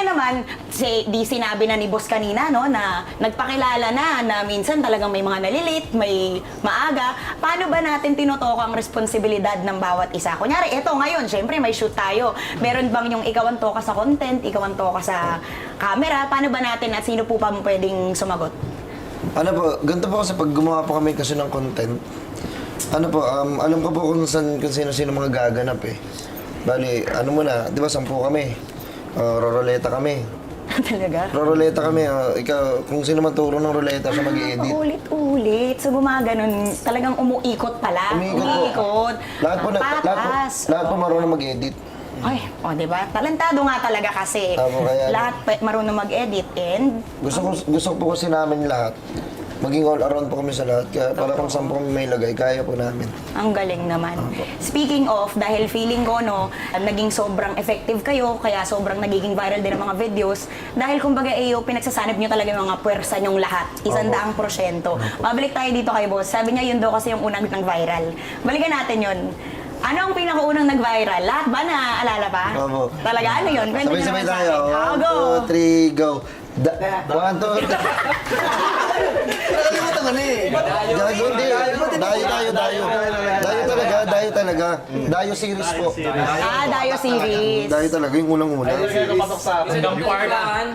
naman, di sinabi na ni boss kanina, no, na nagpakilala na minsan talagang may mga nalilit, may maaga. Paano ba natin tinutok ang responsibilidad ng bawat isa? Kunyari, eto ngayon, syempre may shoot tayo. Meron bang yung ikaw ang toka sa content, ikaw ang toka sa camera? Paano ba natin at sino po pa pwedeng sumagot? Ano po, ganito po kasi pag gumawa po kami kasi ng content, ano po, alam ko po kung sino-sino mga gaganap eh. Bali, ano muna, di ba 10 kami, roroleta kami. Talaga? Roroleta kami, ikaw, kung sino man turo ng roleta, siya mag-i-edit. Ulit-ulit. So gumaganon, talagang umuikot pala. Umiikot. Lahat po marunong mag-edit. Ay, di ba? Talentado nga talaga kasi. Kaya, lahat marunong mag-edit and... Gusto po kasi namin lahat. Maging all around po kami sa lahat. Kaya para kung saan po kami may lagay, kaya po namin. Ang galing naman. Speaking of, dahil feeling ko, no, naging sobrang effective kayo, kaya sobrang nagiging viral din ang mga videos. Dahil kumbaga, pinagsasanib nyo talaga yung mga puwersa nyong lahat. 100%. Mabalik tayo dito kay boss. Sabi niya, yun daw kasi yung unang nag-viral. Balikan natin yun. Ano ang pinakaunang nag-viral? Lahat ba na alala pa? Opo. Talaga, ano yun? Sabay-sabay tayo. Go! 1, 2, 3, go. 1, 2, 3. Nakalimutan ka na eh. Dayo talaga. Dayo series po. Dayo series. Dayo talaga, yung unang-una.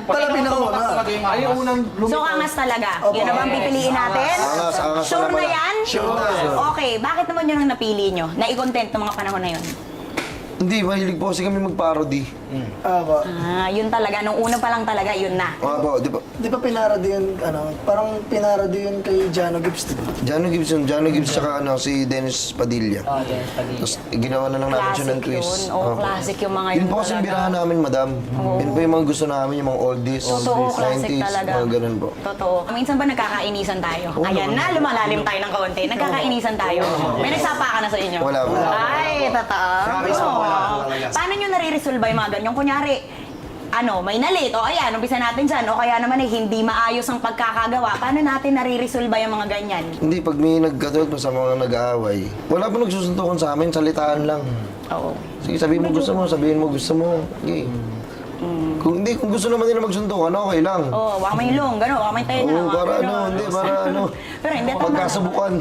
Pala pinakauna. Ay, yung unang So, angas talaga. Yun na ba ang pipiliin natin? Angas Sure na yan? Sure na. Okay, bakit naman yun ang napili nyo? Na-i-content ng mga panahon na yun? Hindi, mahilig po kasi kami mag-parody. Yun talaga. Nung una pa lang talaga, yun na. Po, di ba? Di ba pinarody yun, parang pinarody yun kay Jano Gibbs, di ba? Jano Gibbs tsaka si Dennis Padilla. Dennis Padilla. Tapos ginawa na lang namin siya ng Classic twist. yun. Classic yung mga yun Yun po kasi yung birahan namin, madam. Yun po yung mga gusto namin, yung mga oldies, Totoo, classic 90s, talaga. mga ganun po. Totoo. Minsan ba nagkakainisan tayo? Ayan na, lumalalim tayo ng kaunti. Nagkakainisan tayo. May nagsapa ka na sa inyo? Wala po. Ay, totoo. Paano nyo nare-resolve yung mga ganyan? Kunyari, may nalit, ayan, umpisa natin dyan, o kaya naman hindi maayos ang pagkakagawa, paano natin nare-resolve yung mga ganyan? Hindi, pag may nagkatulad mo sa mga nag-aaway, wala po nagsusuntukan sa amin, salitaan lang. Oo. Sige, sabihin mo gusto mo. Sige. Kung gusto naman nila magsuntukan, okay lang. Waka may long, gano'n, waka may tayo na. Oo, para Pero hindi, tama. pagkasubukan.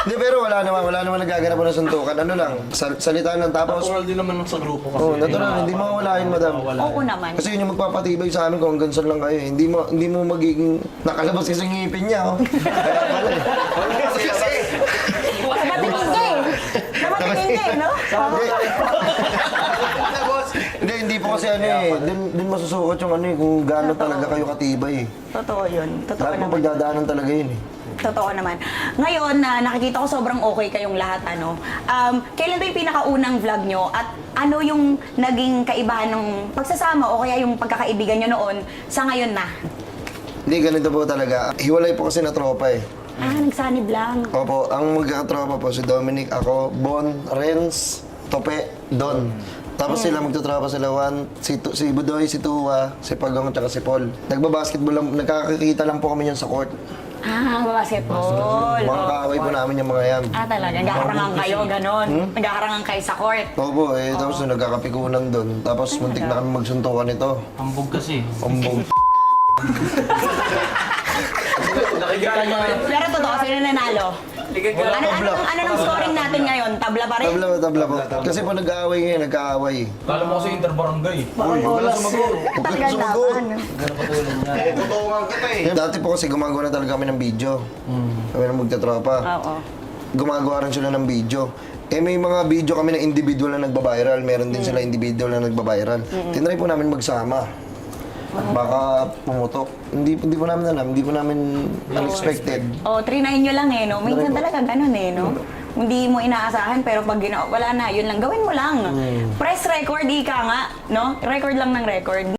Hindi, pero wala naman nagaganap po ng suntukan. Ano lang, salitaan lang tapos... natural din naman sa grupo kasi. Oo, natural, hindi mawawala yun, madam. Oo naman. Kasi yun yung magpapatibay sa amin kung hanggang saan lang kayo. Hindi mo magiging nakalabas kasi yung ngipin niya. Kaya pala eh. Namatingin ka no? Hindi po kasi din masusukot yung kung gaano talaga kayo katibay eh. Totoo yun. Totoo Lahat po naman. pagdadaanan talaga yun eh. Totoo naman. Ngayon, nakikita ko sobrang okay kayong lahat, kailan ba yung pinakaunang vlog nyo? At ano yung naging kaibahan ng pagsasama o kaya yung pagkakaibigan nyo noon sa ngayon na? Hindi, ganito po talaga. Hiwalay po kasi na tropa eh. Nagsanib lang. Opo, ang magkatropa po si Dominic, ako, Bon, Renz, Tope, Don. Tapos sila magtutropa sila, si Budoy, si Tuwa, si Pagong, at si Paul. Nagbabasketball lang, nagkakakita lang po kami yun sa court. Basketball. Mga kaaway po namin yung mga yan. Talaga, nagkakarangan kayo, ganon. Nagkakarangan kayo sa court. Opo, tapos nagkakapikunan doon. Tapos muntik na kami magsuntukan ito. Ambog kasi. Ambog. Pero totoo, sino nanalo? Ano nang scoring natin ngayon? Tabla pa rin? Tabla po. Kasi po nag-aaway ngayon, nag-aaway. Kala mo kasi interbarangay. Wala sumagot. Talaga naman. Totoo nga kita eh. Dati po kasi gumagawa na talaga kami ng video. Kami na magtatropa. Oo. Gumagawa rin sila ng video. May mga video kami na individual na nagbabiral. Meron din sila individual na nagbabiral. Tinry po namin magsama. Baka pumutok. Hindi po namin alam. Hindi po namin unexpected. Trinahin nyo lang no? Minsan talaga ganun no? Hindi mo inaasahan pero pag wala na, yun lang. Gawin mo lang. Press record, ika nga, no? Record lang ng record.